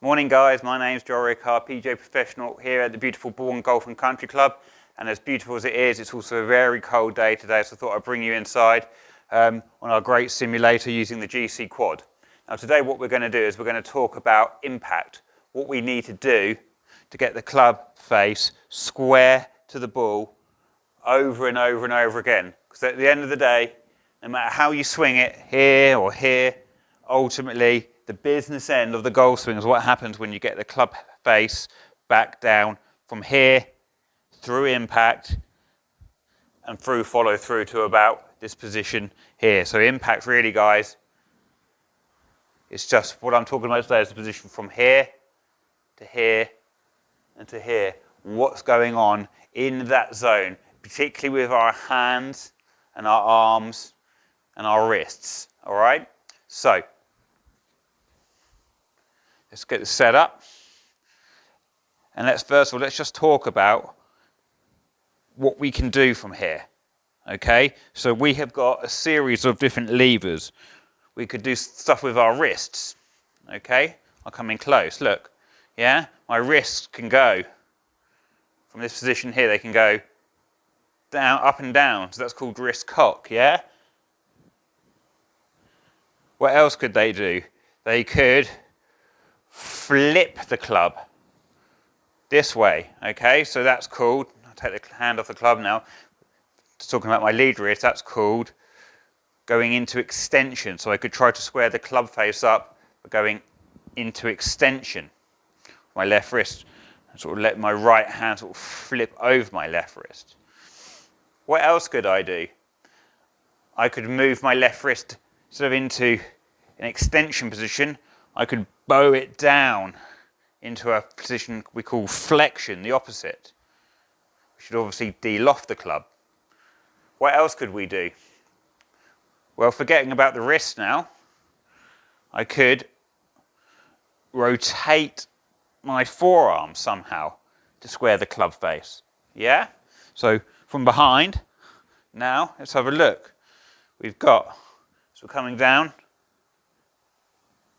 Morning guys, my name's Rickard, PGA professional here at the beautiful Bourne Golf and Country Club. And as beautiful as it is, it's also a very cold day today, so I thought I'd bring you inside on our great simulator using the GC Quad. Now today what we're going to do is we're going to talk about impact, what we need to do to get the club face square to the ball over and over and over again. Because at the end of the day, no matter how you swing it, here or here, ultimately the business end of the golf swing is what happens when you get the club face back down from here, through impact, and through follow through to about this position here. So impact really, guys, it's just what I'm talking about today is the position from here to here and to here. What's going on in that zone, particularly with our hands and our arms and our wrists, all right? So let's get this set up. And let's first of all, let's just talk about what we can do from here. Okay, so we have got a series of different levers. We could do stuff with our wrists. Okay, I'll come in close. Look, yeah, my wrists can go from this position here, they can go down, up and down. So that's called wrist cock, yeah? What else could they do? They could flip the club this way, okay? So that's called, I'll take the hand off the club now, talking about my lead wrist, that's called going into extension. So I could try to square the club face up by going into extension. My left wrist, sort of let my right hand sort of flip over my left wrist. What else could I do? I could move my left wrist sort of into an extension position. I could bow it down into a position we call flexion, the opposite. We should obviously de-loft the club. What else could we do? Well, forgetting about the wrist now, I could rotate my forearm somehow to square the club face. Yeah? So from behind, now let's have a look. We've got, so we're coming down,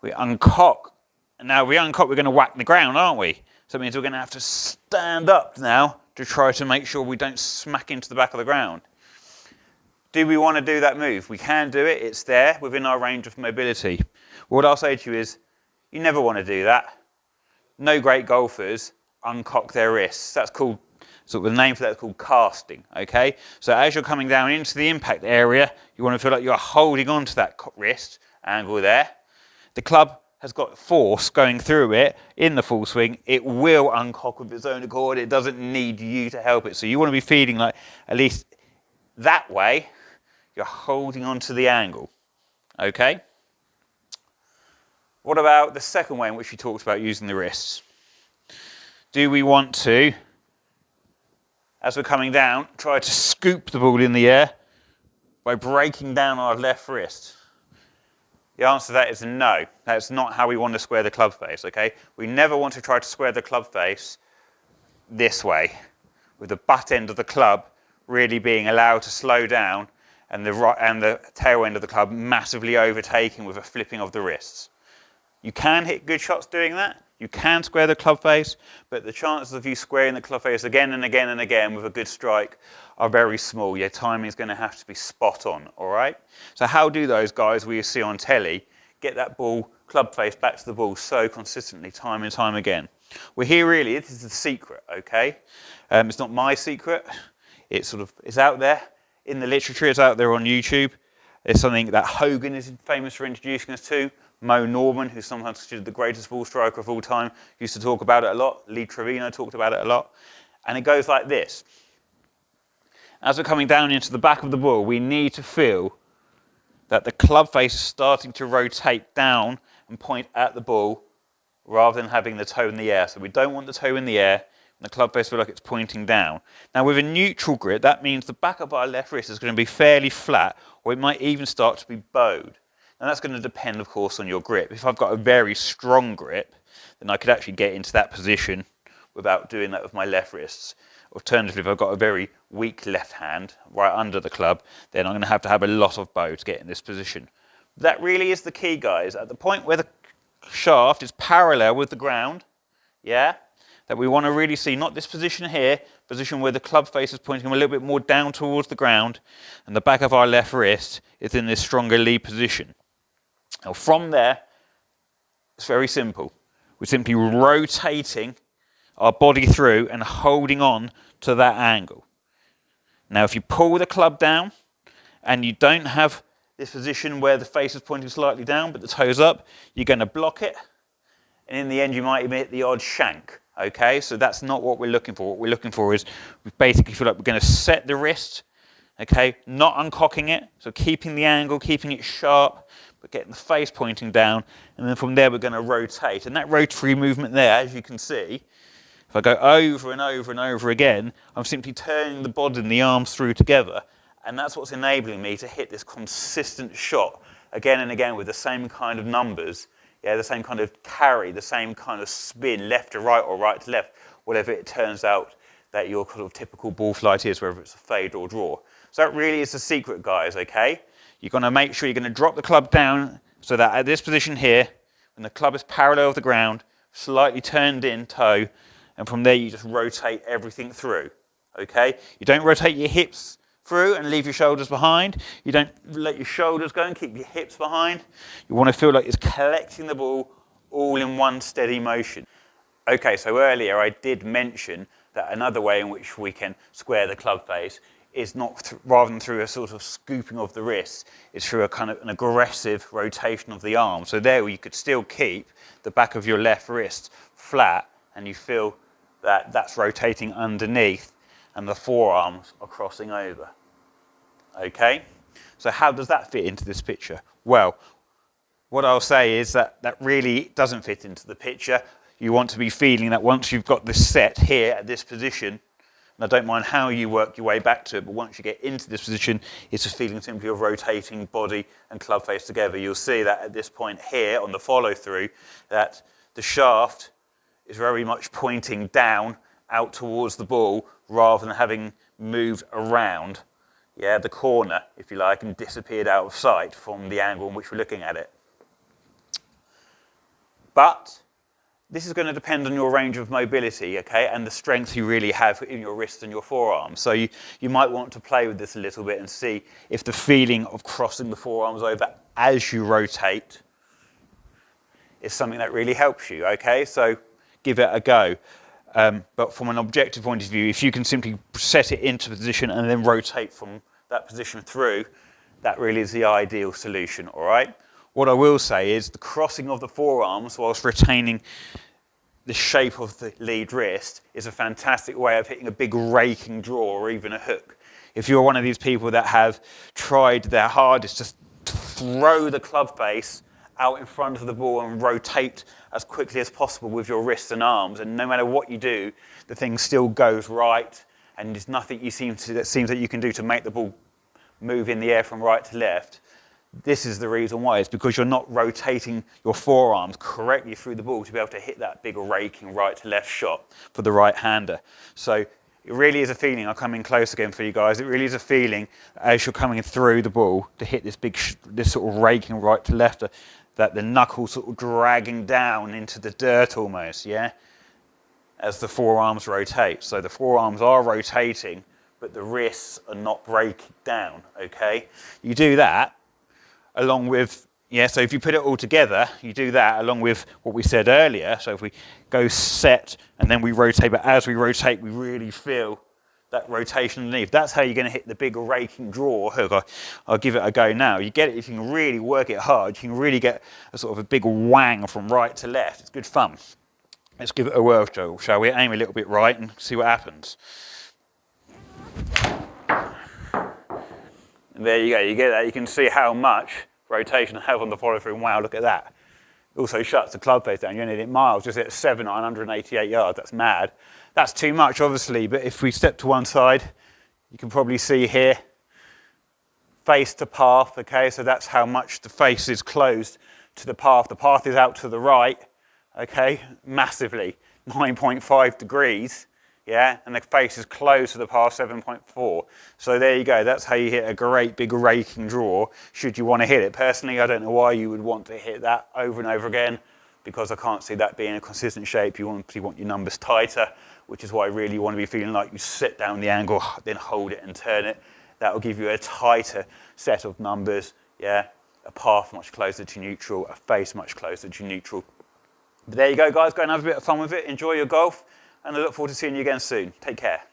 we uncock, and now we uncock, we're going to whack the ground, aren't we? So it means we're going to have to stand up now to try to make sure we don't smack into the back of the ground. Do we want to do that move? We can do it, it's there within our range of mobility. What I'll say to you is, you never want to do that. No great golfers uncock their wrists. That's called, so the name for that is called casting, okay? So as you're coming down into the impact area, you want to feel like you're holding onto that wrist angle there. The club has got force going through it in the full swing. It will uncock with its own accord. It doesn't need you to help it. So you want to be feeling like, at least that way, you're holding onto the angle, okay? What about the second way in which we talked about using the wrists? Do we want to, as we're coming down, try to scoop the ball in the air by breaking down our left wrist? The answer to that is no. That's not how we want to square the club face, okay? We never want to try to square the club face this way, with the butt end of the club really being allowed to slow down and the tail end of the club massively overtaking with a flipping of the wrists. You can hit good shots doing that. You can square the club face, but the chances of you squaring the club face again and again and again with a good strike are very small. Your timing is going to have to be spot on, all right? So how do those guys we see on telly get that ball, club face back to the ball so consistently, time and time again? Well, here really, this is the secret, okay? It's not my secret. It's out there in the literature. It's out there on YouTube. It's something that Hogan is famous for introducing us to. Mo Norman, who's sometimes considered the greatest ball striker of all time, used to talk about it a lot. Lee Trevino talked about it a lot. And it goes like this. As we're coming down into the back of the ball, we need to feel that the club face is starting to rotate down and point at the ball rather than having the toe in the air. So we don't want the toe in the air and the club face feel like it's pointing down. Now with a neutral grip, that means the back of our left wrist is going to be fairly flat, or it might even start to be bowed. And that's going to depend, of course, on your grip. If I've got a very strong grip, then I could actually get into that position without doing that with my left wrists. Alternatively, if I've got a very weak left hand right under the club, then I'm going to have a lot of bow to get in this position. That really is the key, guys. At the point where the shaft is parallel with the ground, yeah, that we want to really see, not this position here, position where the club face is pointing a little bit more down towards the ground, and the back of our left wrist is in this stronger lead position. Now from there, it's very simple. We're simply rotating our body through and holding on to that angle. Now if you pull the club down and you don't have this position where the face is pointing slightly down but the toes up, you're going to block it, and in the end you might even hit the odd shank. Okay, so that's not what we're looking for. What we're looking for is we basically feel like we're going to set the wrist, okay, not uncocking it, so keeping the angle, keeping it sharp, but getting the face pointing down, and then from there we're going to rotate. And that rotary movement there, as you can see, if I go over and over and over again, I'm simply turning the body and the arms through together, and that's what's enabling me to hit this consistent shot again and again with the same kind of numbers. Yeah, the same kind of carry, the same kind of spin, left to right or right to left, whatever it turns out that your kind of typical ball flight is, whether it's a fade or draw. So that really is the secret, guys, okay? You're going to make sure you're going to drop the club down so that at this position here, when the club is parallel with the ground, slightly turned in toe, and from there you just rotate everything through, okay? You don't rotate your hips through and leave your shoulders behind. You don't let your shoulders go and keep your hips behind. You want to feel like it's collecting the ball all in one steady motion. Okay, so earlier I did mention that another way in which we can square the club face is not rather than through a sort of scooping of the wrists, it's through a kind of an aggressive rotation of the arm. So there you could still keep the back of your left wrist flat and you feel that that's rotating underneath and the forearms are crossing over. Okay, so how does that fit into this picture? Well, what I'll say is that that really doesn't fit into the picture. You want to be feeling that once you've got this set here at this position, and I don't mind how you work your way back to it, but once you get into this position, it's a feeling simply of rotating body and club face together. You'll see that at this point here on the follow through, that the shaft is very much pointing down out towards the ball rather than having moved around, yeah, the corner, if you like, and disappeared out of sight from the angle in which we're looking at it. But this is going to depend on your range of mobility, okay, and the strength you really have in your wrist and your forearms. So you might want to play with this a little bit and see if the feeling of crossing the forearms over as you rotate is something that really helps you, okay? So give it a go. But from an objective point of view, if you can simply set it into position and then rotate from that position through, that really is the ideal solution, all right? What I will say is the crossing of the forearms whilst retaining the shape of the lead wrist is a fantastic way of hitting a big raking draw or even a hook. If you're one of these people that have tried their hardest to throw the club face out in front of the ball and rotate as quickly as possible with your wrists and arms, and no matter what you do, the thing still goes right, and there's nothing that seems that you can do to make the ball move in the air from right to left. This is the reason why. It's because you're not rotating your forearms correctly through the ball to be able to hit that big raking right to left shot for the right hander. So it really is a feeling. I'll come in close again for you guys. It really is a feeling as you're coming through the ball to hit this this sort of raking right to left, that the knuckles sort of dragging down into the dirt almost, yeah, as the forearms rotate. So the forearms are rotating, but the wrists are not breaking down, okay? You do that along with, yeah, so if you put it all together, you do that along with what we said earlier. So if we go set and then we rotate, but as we rotate, we really feel that rotation underneath. That's how you're going to hit the big raking draw hook. I'll give it a go now. You get it, if you can really work it hard, you can really get a sort of a big wang from right to left. It's good fun. Let's give it a whirl, Joel, shall we? Aim a little bit right and see what happens. And there you go, you get that. You can see how much rotation I have on the follow through. Wow, look at that. It also shuts the club face down. You only hit miles, just hit 988 yards. That's mad. That's too much, obviously, but if we step to one side, you can probably see here, face to path, okay? So that's how much the face is closed to the path. The path is out to the right, okay, massively, 9.5 degrees, yeah? And the face is closed to the path, 7.4. So there you go. That's how you hit a great big raking draw, should you want to hit it. Personally, I don't know why you would want to hit that over and over again. because I can't see that being a consistent shape. You obviously want your numbers tighter, which is why I really want to be feeling like you sit down the angle, then hold it and turn it. That will give you a tighter set of numbers, yeah? A path much closer to neutral, a face much closer to neutral. But there you go, guys. Go and have a bit of fun with it. Enjoy your golf, and I look forward to seeing you again soon. Take care.